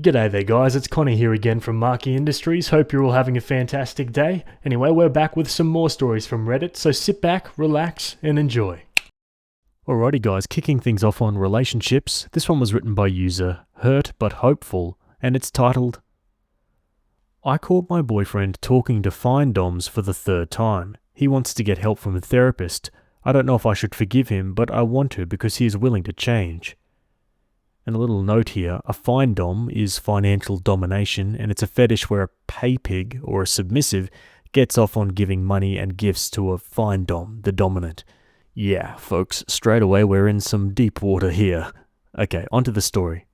G'day there guys, it's Connie here again from Marky Industries. Hope you're all having a fantastic day. Anyway, we're back with some more stories from Reddit, so sit back, relax, and enjoy. Alrighty guys, kicking things off on relationships. This one was written by user Hurt But Hopeful, and it's titled, I caught my boyfriend talking to fine doms for the third time. He wants to get help from a therapist. I don't know if I should forgive him, but I want to because he is willing to change. And a little note here, a fine dom is financial domination, and it's a fetish where a pay pig or a submissive gets off on giving money and gifts to a fine dom, the dominant. Yeah, folks, straight away we're in some deep water here. Okay, onto the story.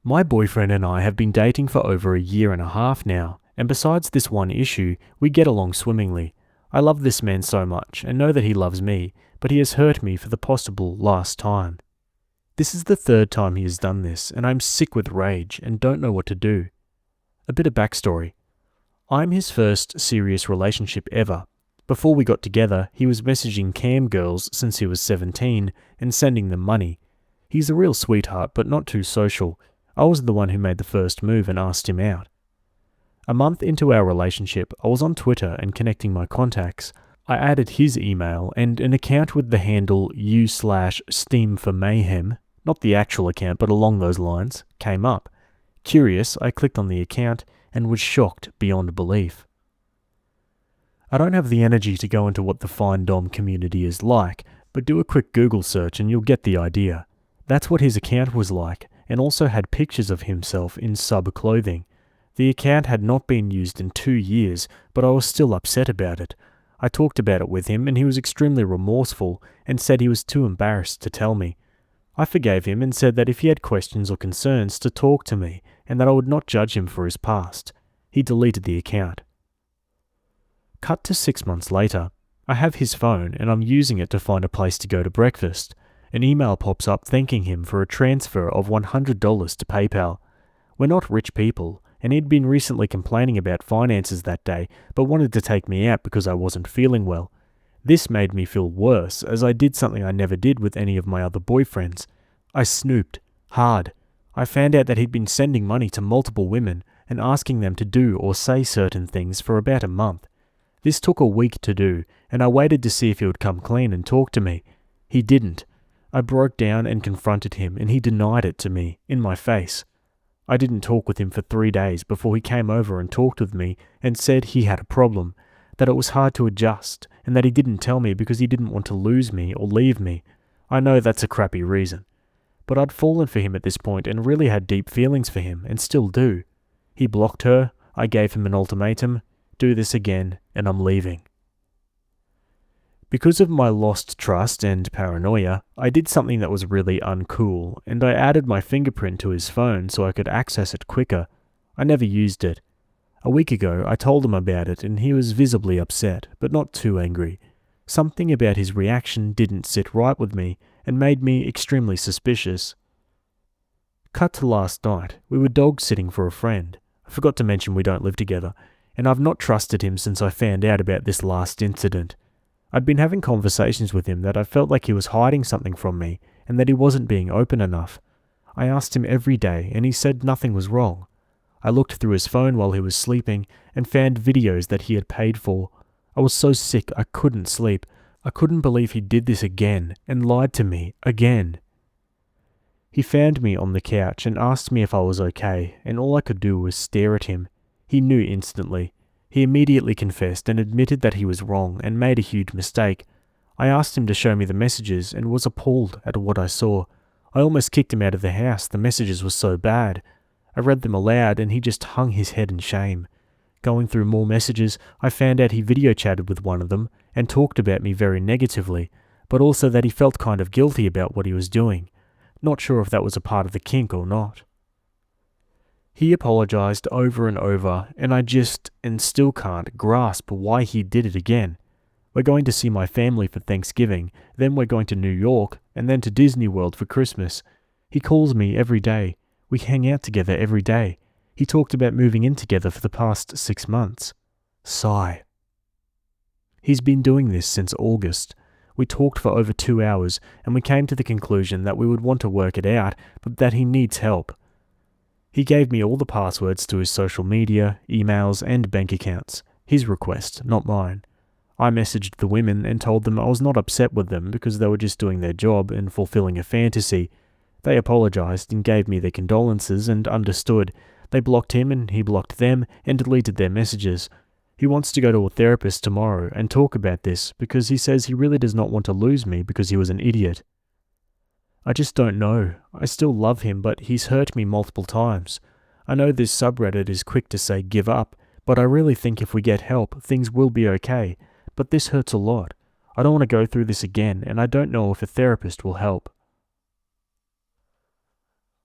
My boyfriend and I have been dating for over a year and a half now, and besides this one issue, we get along swimmingly. I love this man so much, and know that he loves me, but he has hurt me for the possible last time. This is the third time he has done this, and I'm sick with rage and don't know what to do. A bit of backstory. I'm his first serious relationship ever. Before we got together, he was messaging cam girls since he was 17 and sending them money. He's a real sweetheart, but not too social. I was the one who made the first move and asked him out. A month into our relationship, I was on Twitter and connecting my contacts. I added his email and an account with the handle u/Steam for Mayhem, not the actual account but along those lines, came up. Curious, I clicked on the account and was shocked beyond belief. I don't have the energy to go into what the fine dom community is like, but do a quick Google search and you'll get the idea. That's what his account was like, and also had pictures of himself in sub-clothing. The account had not been used in 2 years, but I was still upset about it. I talked about it with him and he was extremely remorseful and said he was too embarrassed to tell me. I forgave him and said that if he had questions or concerns to talk to me and that I would not judge him for his past. He deleted the account. Cut to 6 months later. I have his phone and I'm using it to find a place to go to breakfast. An email pops up thanking him for a transfer of $100 to PayPal. We're not rich people, and he'd been recently complaining about finances that day but wanted to take me out because I wasn't feeling well. This made me feel worse, as I did something I never did with any of my other boyfriends. I snooped. Hard. I found out that he'd been sending money to multiple women and asking them to do or say certain things for about a month. This took a week to do, and I waited to see if he would come clean and talk to me. He didn't. I broke down and confronted him, and he denied it to me, in my face. I didn't talk with him for 3 days before he came over and talked with me and said he had a problem, that it was hard to adjust, and that he didn't tell me because he didn't want to lose me or leave me. I know that's a crappy reason. But I'd fallen for him at this point and really had deep feelings for him, and still do. He blocked her, I gave him an ultimatum, do this again, and I'm leaving. Because of my lost trust and paranoia, I did something that was really uncool, and I added my fingerprint to his phone so I could access it quicker. I never used it. A week ago, I told him about it and he was visibly upset, but not too angry. Something about his reaction didn't sit right with me and made me extremely suspicious. Cut to last night. We were dog sitting for a friend. I forgot to mention we don't live together, and I've not trusted him since I found out about this last incident. I'd been having conversations with him that I felt like he was hiding something from me and that he wasn't being open enough. I asked him every day and he said nothing was wrong. I looked through his phone while he was sleeping and found videos that he had paid for. I was so sick I couldn't sleep. I couldn't believe he did this again and lied to me again. He found me on the couch and asked me if I was okay, and all I could do was stare at him. He knew instantly. He immediately confessed and admitted that he was wrong and made a huge mistake. I asked him to show me the messages and was appalled at what I saw. I almost kicked him out of the house, the messages were so bad. I read them aloud and he just hung his head in shame. Going through more messages, I found out he video chatted with one of them and talked about me very negatively, but also that he felt kind of guilty about what he was doing. Not sure if that was a part of the kink or not. He apologized over and over, and I just and still can't grasp why he did it again. We're going to see my family for Thanksgiving, then we're going to New York, and then to Disney World for Christmas. He calls me every day. We hang out together every day. He talked about moving in together for the past 6 months. Sigh. He's been doing this since August. We talked for over 2 hours, and we came to the conclusion that we would want to work it out, but that he needs help. He gave me all the passwords to his social media, emails, and bank accounts. His request, not mine. I messaged the women and told them I was not upset with them because they were just doing their job and fulfilling a fantasy. They apologized and gave me their condolences and understood. They blocked him and he blocked them and deleted their messages. He wants to go to a therapist tomorrow and talk about this because he says he really does not want to lose me because he was an idiot. I just don't know. I still love him, but he's hurt me multiple times. I know this subreddit is quick to say give up, but I really think if we get help, things will be okay. But this hurts a lot. I don't want to go through this again, and I don't know if a therapist will help.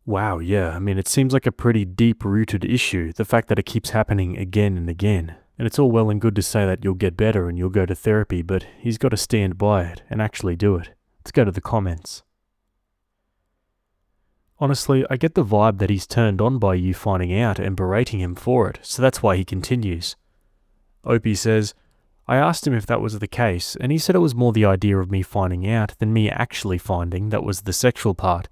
Wow, yeah, it seems like a pretty deep-rooted issue, the fact that it keeps happening again and again. And it's all well and good to say that you'll get better and you'll go to therapy, but he's got to stand by it and actually do it. Let's go to the comments. Honestly, I get the vibe that he's turned on by you finding out and berating him for it, so that's why he continues. Opie says, I asked him if that was the case, and he said it was more the idea of me finding out than me actually finding that was the sexual part.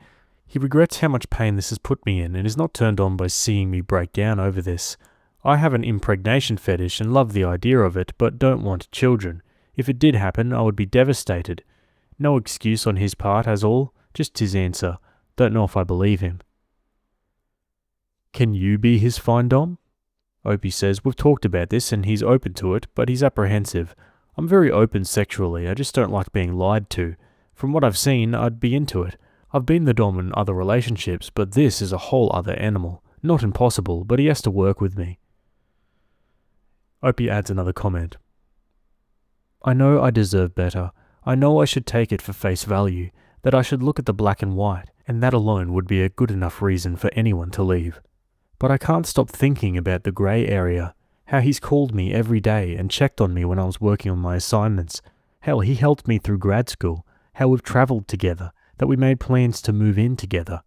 He regrets how much pain this has put me in and is not turned on by seeing me break down over this. I have an impregnation fetish and love the idea of it, but don't want children. If it did happen, I would be devastated. No excuse on his part, as all, just his answer. Don't know if I believe him. Can you be his fine dom? Opie says, we've talked about this and he's open to it, but he's apprehensive. I'm very open sexually, I just don't like being lied to. From what I've seen, I'd be into it. I've been the dom in other relationships, but this is a whole other animal. Not impossible, but he has to work with me. Opie adds another comment. I know I deserve better. I know I should take it for face value, that I should look at the black and white, and that alone would be a good enough reason for anyone to leave. But I can't stop thinking about the grey area, how he's called me every day and checked on me when I was working on my assignments. Hell, he helped me through grad school, how we've travelled together, that we made plans to move in together.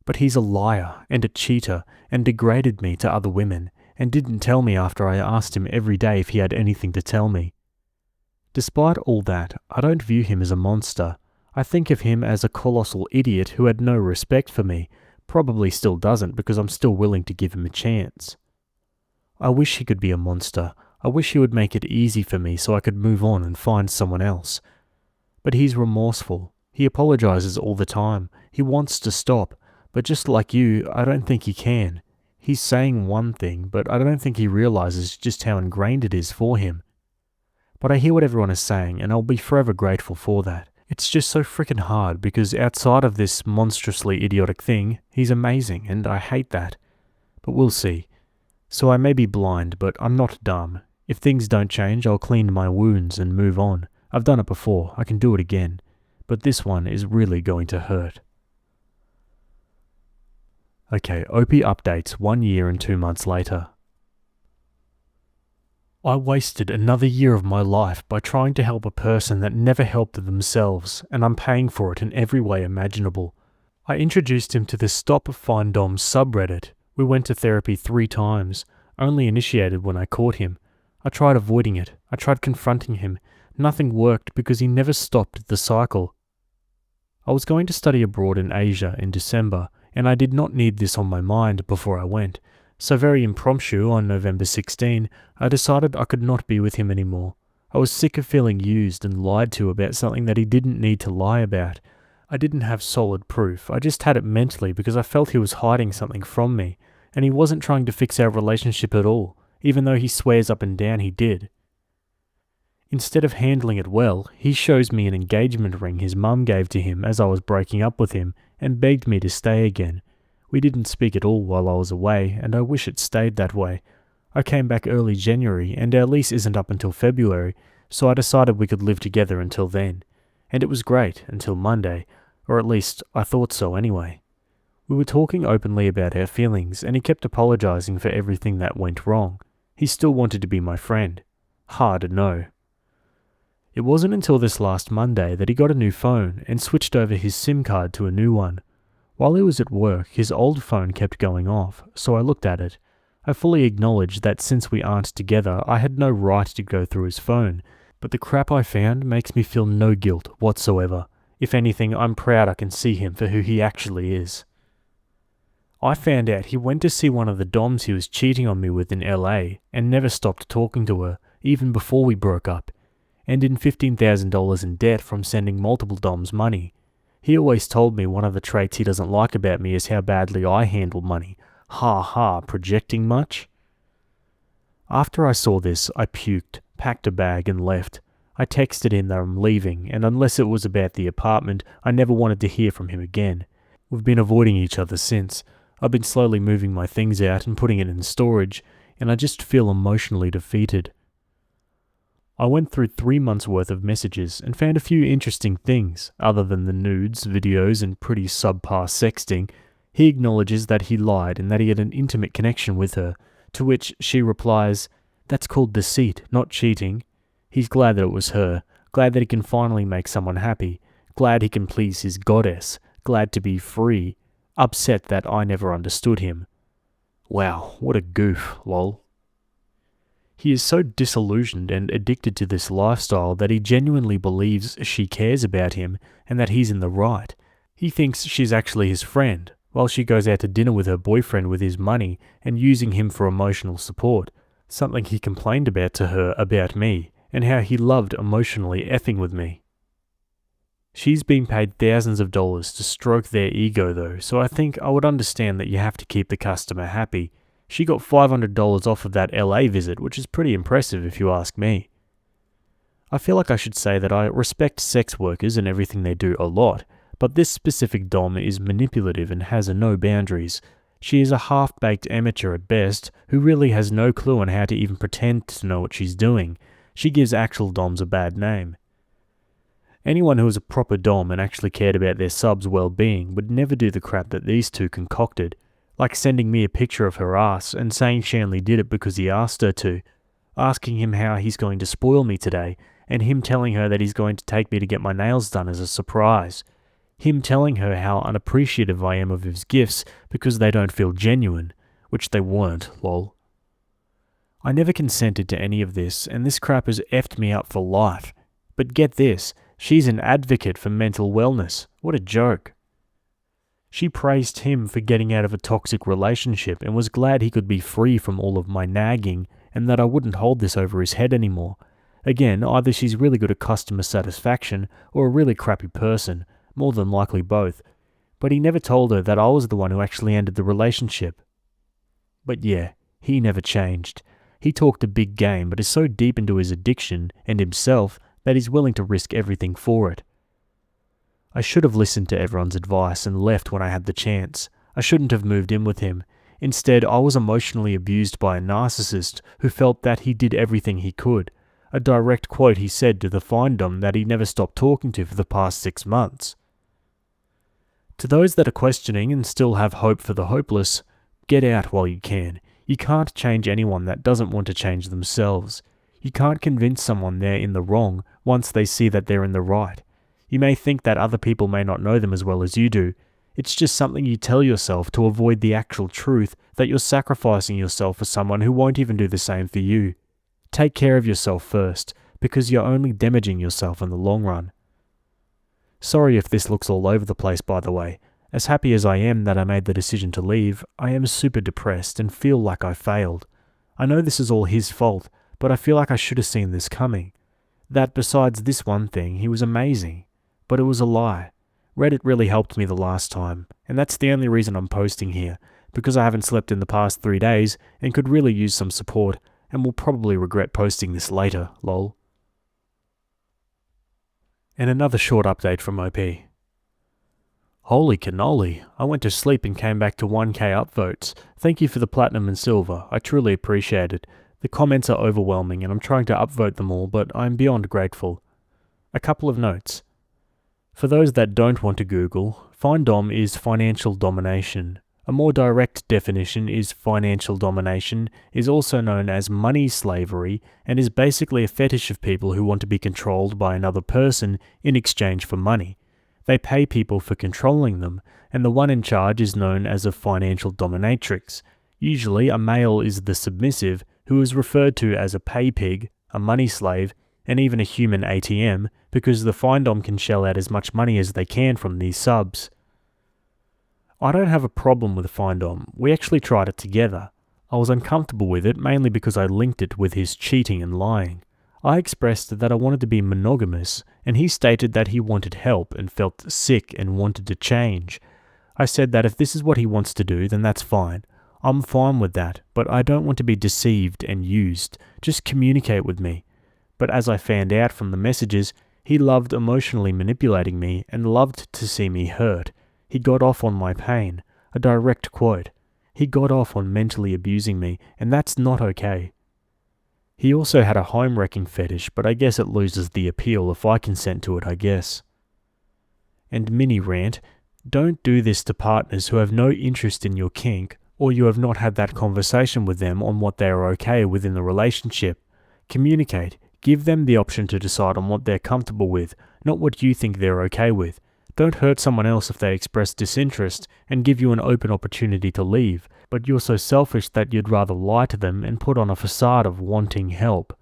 But he's a liar and a cheater and degraded me to other women and didn't tell me after I asked him every day if he had anything to tell me. Despite all that, I don't view him as a monster. I think of him as a colossal idiot who had no respect for me, probably still doesn't because I'm still willing to give him a chance. I wish he could be a monster. I wish he would make it easy for me so I could move on and find someone else. But he's remorseful. He apologizes all the time. He wants to stop, but just like you, I don't think he can. He's saying one thing, but I don't think he realizes just how ingrained it is for him. But I hear what everyone is saying, and I'll be forever grateful for that. It's just so frickin' hard because outside of this monstrously idiotic thing, he's amazing, and I hate that. But we'll see. So I may be blind, but I'm not dumb. If things don't change, I'll clean my wounds and move on. I've done it before, I can do it again. But this one is really going to hurt. Okay, Opie updates 1 year and 2 months later. I wasted another year of my life by trying to help a person that never helped themselves, and I'm paying for it in every way imaginable. I introduced him to the Stop Fine Dom subreddit. We went to therapy 3 times, only initiated when I caught him. I tried avoiding it. I tried confronting him. Nothing worked because he never stopped the cycle. I was going to study abroad in Asia in December, and I did not need this on my mind before I went. So very impromptu on November 16, I decided I could not be with him anymore. I was sick of feeling used and lied to about something that he didn't need to lie about. I didn't have solid proof, I just had it mentally because I felt he was hiding something from me, and he wasn't trying to fix our relationship at all, even though he swears up and down he did. Instead of handling it well, he shows me an engagement ring his mum gave to him as I was breaking up with him, and begged me to stay again. We didn't speak at all while I was away, and I wish it stayed that way. I came back early January, and our lease isn't up until February, so I decided we could live together until then. And it was great, until Monday, or at least I thought so anyway. We were talking openly about our feelings, and he kept apologizing for everything that went wrong. He still wanted to be my friend. Hard, no. It wasn't until this last Monday that he got a new phone and switched over his SIM card to a new one. While he was at work, his old phone kept going off, so I looked at it. I fully acknowledged that since we aren't together, I had no right to go through his phone, but the crap I found makes me feel no guilt whatsoever. If anything, I'm proud I can see him for who he actually is. I found out he went to see one of the doms he was cheating on me with in LA and never stopped talking to her, even before we broke up, and in $15,000 in debt from sending multiple doms money. He always told me one of the traits he doesn't like about me is how badly I handle money. Ha ha, projecting much? After I saw this, I puked, packed a bag and left. I texted him that I'm leaving, and unless it was about the apartment, I never wanted to hear from him again. We've been avoiding each other since. I've been slowly moving my things out and putting it in storage, and I just feel emotionally defeated. I went through 3 months' worth of messages and found a few interesting things, other than the nudes, videos, and pretty subpar sexting. He acknowledges that he lied and that he had an intimate connection with her, to which she replies, "That's called deceit, not cheating." He's glad that it was her, glad that he can finally make someone happy, glad he can please his goddess, glad to be free, upset that I never understood him. Wow, what a goof, lol. He is so disillusioned and addicted to this lifestyle that he genuinely believes she cares about him and that he's in the right. He thinks she's actually his friend, while she goes out to dinner with her boyfriend with his money and using him for emotional support, something he complained about to her about me, and how he loved emotionally effing with me. She's been paid thousands of dollars to stroke their ego though, so I think I would understand that you have to keep the customer happy. She got $500 off of that LA visit, which is pretty impressive if you ask me. I feel like I should say that I respect sex workers and everything they do a lot, but this specific dom is manipulative and has no boundaries. She is a half-baked amateur at best, who really has no clue on how to even pretend to know what she's doing. She gives actual doms a bad name. Anyone who was a proper dom and actually cared about their sub's well-being would never do the crap that these two concocted, like sending me a picture of her ass and saying she only did it because he asked her to, asking him how he's going to spoil me today, and him telling her that he's going to take me to get my nails done as a surprise, him telling her how unappreciative I am of his gifts because they don't feel genuine, which they weren't, lol. I never consented to any of this, and this crap has effed me up for life. But get this, she's an advocate for mental wellness. What a joke. She praised him for getting out of a toxic relationship and was glad he could be free from all of my nagging and that I wouldn't hold this over his head anymore. Again, either she's really good at customer satisfaction or a really crappy person, more than likely both. But he never told her that I was the one who actually ended the relationship. But yeah, he never changed. He talked a big game but is so deep into his addiction and himself that he's willing to risk everything for it. I should have listened to everyone's advice and left when I had the chance. I shouldn't have moved in with him. Instead, I was emotionally abused by a narcissist who felt that he did everything he could. A direct quote he said to the findom that he never stopped talking to for the past 6 months. To those that are questioning and still have hope for the hopeless, get out while you can. You can't change anyone that doesn't want to change themselves. You can't convince someone they're in the wrong once they see that they're in the right. You may think that other people may not know them as well as you do. It's just something you tell yourself to avoid the actual truth that you're sacrificing yourself for someone who won't even do the same for you. Take care of yourself first, because you're only damaging yourself in the long run. Sorry if this looks all over the place, by the way. As happy as I am that I made the decision to leave, I am super depressed and feel like I failed. I know this is all his fault, but I feel like I should have seen this coming. That besides this one thing, he was amazing. But it was a lie. Reddit really helped me the last time, and that's the only reason I'm posting here, because I haven't slept in the past 3 days and could really use some support, and will probably regret posting this later, lol. And another short update from OP. Holy cannoli, I went to sleep and came back to 1k upvotes. Thank you for the platinum and silver, I truly appreciate it. The comments are overwhelming and I'm trying to upvote them all, but I'm beyond grateful. A couple of notes. For those that don't want to Google, Findom is financial domination. A more direct definition is financial domination is also known as money slavery and is basically a fetish of people who want to be controlled by another person in exchange for money. They pay people for controlling them, and the one in charge is known as a financial dominatrix. Usually a male is the submissive, who is referred to as a pay pig, a money slave, and even a human ATM, because the Findom can shell out as much money as they can from these subs. I don't have a problem with Findom. We actually tried it together. I was uncomfortable with it mainly because I linked it with his cheating and lying. I expressed that I wanted to be monogamous, and he stated that he wanted help and felt sick and wanted to change. I said that if this is what he wants to do, then that's fine. I'm fine with that, but I don't want to be deceived and used. Just communicate with me. But as I found out from the messages, he loved emotionally manipulating me and loved to see me hurt. He got off on my pain. A direct quote. He got off on mentally abusing me, and that's not okay. He also had a home-wrecking fetish, but I guess it loses the appeal if I consent to it, I guess. And mini rant, don't do this to partners who have no interest in your kink, or you have not had that conversation with them on what they are okay with in the relationship. Communicate. Give them the option to decide on what they're comfortable with, not what you think they're okay with. Don't hurt someone else if they express disinterest and give you an open opportunity to leave, but you're so selfish that you'd rather lie to them and put on a facade of wanting help.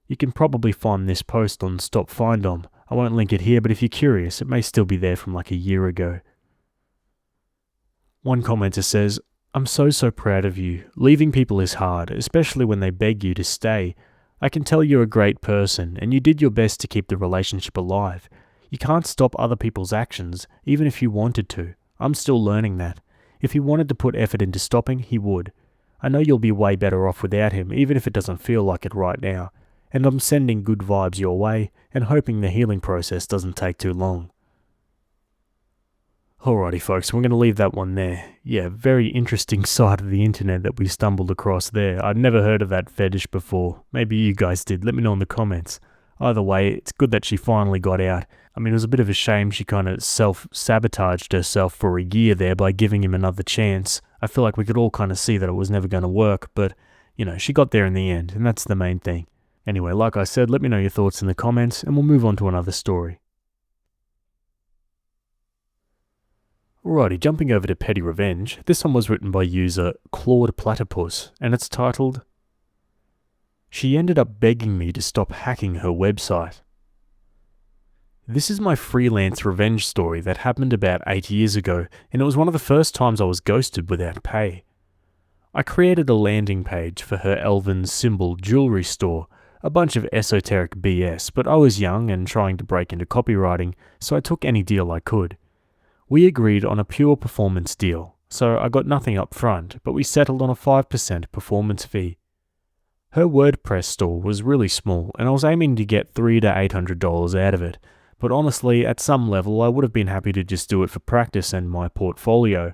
You can probably find this post on Stop Findom. I won't link it here, but if you're curious, it may still be there from like a year ago. One commenter says, I'm so proud of you. Leaving people is hard, especially when they beg you to stay. I can tell you're a great person, and you did your best to keep the relationship alive. You can't stop other people's actions, even if you wanted to. I'm still learning that. If he wanted to put effort into stopping, he would. I know you'll be way better off without him, even if it doesn't feel like it right now. And I'm sending good vibes your way, and hoping the healing process doesn't take too long. Alrighty folks, we're going to leave that one there. Yeah, very interesting side of the internet that we stumbled across there. I'd never heard of that fetish before. Maybe you guys did. Let me know in the comments. Either way, it's good that she finally got out. I mean, it was a bit of a shame she kind of self-sabotaged herself for a year there by giving him another chance. I feel like we could all kind of see that it was never going to work, but, you know, she got there in the end, and that's the main thing. Anyway, like I said, let me know your thoughts in the comments, and we'll move on to another story. Alrighty, jumping over to Petty Revenge. This one was written by user Claude Platypus, and it's titled, She ended up begging me to stop hacking her website. This is my freelance revenge story that happened about 8 years ago, and it was one of the first times I was ghosted without pay. I created a landing page for her elven symbol jewelry store, a bunch of esoteric BS, but I was young and trying to break into copywriting, so I took any deal I could. We agreed on a pure performance deal, so I got nothing up front, but we settled on a 5% performance fee. Her WordPress store was really small, and I was aiming to get $300 to $800 out of it, but honestly, at some level, I would have been happy to just do it for practice and my portfolio.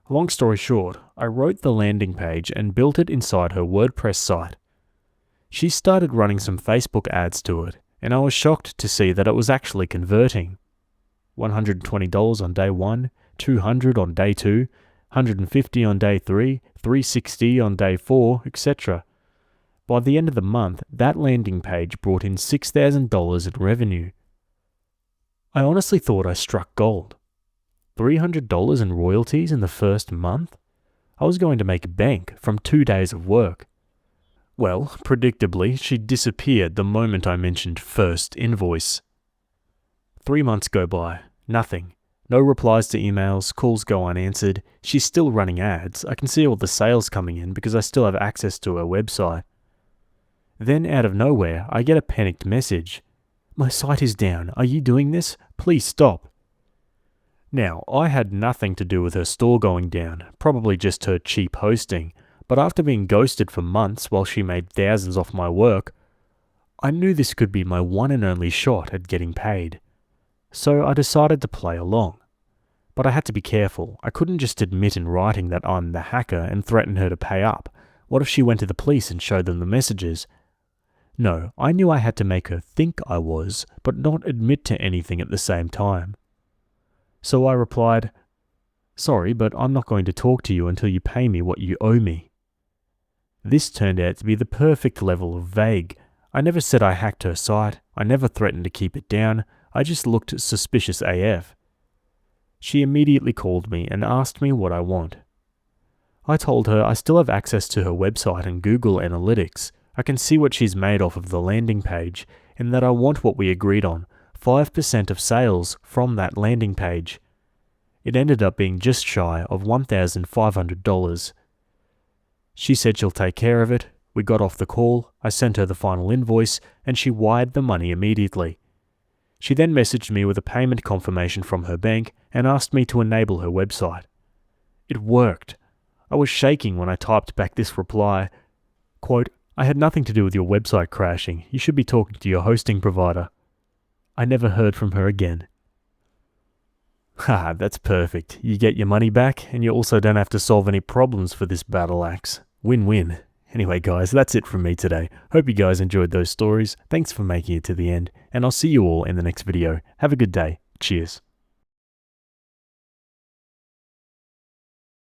Long story short, I wrote the landing page and built it inside her WordPress site. She started running some Facebook ads to it, and I was shocked to see that it was actually converting. $120 on day 1, $200 on day 2, $150 on day 3, $360 on day 4, etc. By the end of the month, that landing page brought in $6,000 in revenue. I honestly thought I struck gold. $300 in royalties in the first month? I was going to make bank from 2 days of work. Well, predictably, she disappeared the moment I mentioned first invoice. 3 months go by, nothing. No replies to emails, calls go unanswered. She's still running ads. I can see all the sales coming in because I still have access to her website. Then, out of nowhere, I get a panicked message. My site is down. Are you doing this? Please stop. Now, I had nothing to do with her store going down, probably just her cheap hosting, but after being ghosted for months while she made thousands off my work, I knew this could be my one and only shot at getting paid. So I decided to play along. But I had to be careful. I couldn't just admit in writing that I'm the hacker and threaten her to pay up. What if she went to the police and showed them the messages? No, I knew I had to make her think I was, but not admit to anything at the same time. So I replied, Sorry, but I'm not going to talk to you until you pay me what you owe me. This turned out to be the perfect level of vague. I never said I hacked her site. I never threatened to keep it down. I just looked suspicious AF. She immediately called me and asked me what I want. I told her I still have access to her website and Google Analytics. I can see what she's made off of the landing page, and that I want what we agreed on, 5% of sales from that landing page. It ended up being just shy of $1,500. She said she'll take care of it. We got off the call, I sent her the final invoice, and she wired the money immediately. She then messaged me with a payment confirmation from her bank and asked me to enable her website. It worked. I was shaking when I typed back this reply. Quote, "I had nothing to do with your website crashing. You should be talking to your hosting provider." I never heard from her again. Haha, that's perfect. You get your money back, and you also don't have to solve any problems for this battle axe. Win-win. Anyway guys, that's it from me today. Hope you guys enjoyed those stories. Thanks for making it to the end, and I'll see you all in the next video. Have a good day. Cheers.